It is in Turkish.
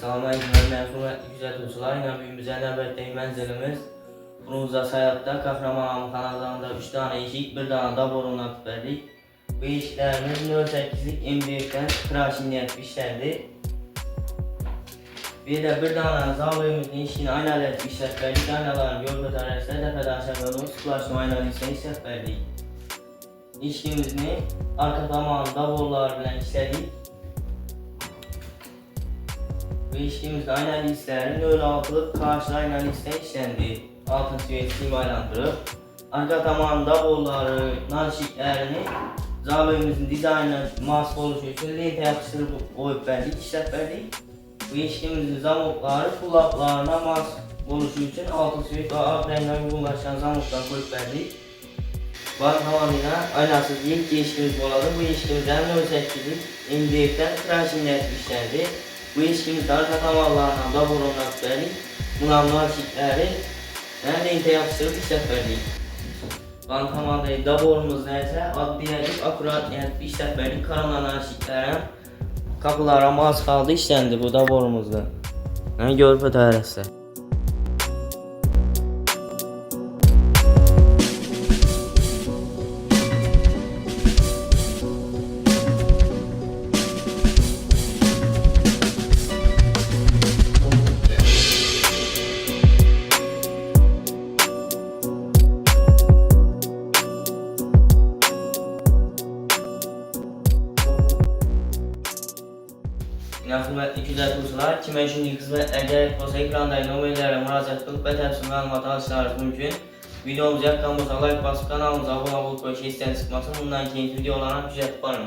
Selamünaleyküm hörmətli güzel dostlar. Yine büyümüzə növbətdəki mənzilimiz Brunza Sayatda Kahramanamı kanallarında 3 tane eşik, 1 tane da borundan tüpərdik. Bu eşiklərimiz 08'lik MDF'dən tıraşiniyət işlərdir. Bir de bir tane zavlığımızın eşiğini aynalı işlətbərdik. Aynaların görgü tarafında dəfədə aşağı olun sıklaşma aynalı işlətbərdik. Eşiğimizni arka tamamında borlar bilen işlədik. Bu eşiğimizde aynalı işlərin 06'lık karşı aynalı işlər işləndi. Altın süveyt simaylandırıb. Arka tamamında borları, narşiklərini zavlığımızın dizaynına mahsul oluşu üçün lentə yapışdırıb qoyub bərdik, işlətbərdik. Bu eşiğimizin zamokları kulaklarına mahsul oluşu üçün altın süveyt və ağ rənglə uyğunlaşan zamoklar qoyub bərdik. Var tamamıyla aynasız ilk eşiğimiz oladı. Bu eşiğimizdən 08'lik MDF'dən tıraşiniyət işləndi. Bu eşiğimizdə arka tamamlarına da borundan tüpərdik. Bunların narşikləri lentə yapışdırıb işlətbərdik. Bankamanda da borumuzda isə adliyəlik akurat işlətbərdik. Karanla narşiklərə kapılara maz qaldı işləndi bu da borumuzda. Görüb ötərəsə. Yine hürmetli güzel dostlar, kime üçüncü hizmetler gerek olsa ekrandaki nömerlere müracaat edip ve tepsi məlumat alışlarınız mümkün. Videomuzu yakınımıza like basıp kanalımıza abone olup böyle şey isteyen sıkmasın. Bundan keyifli videolarına güzel tutarım.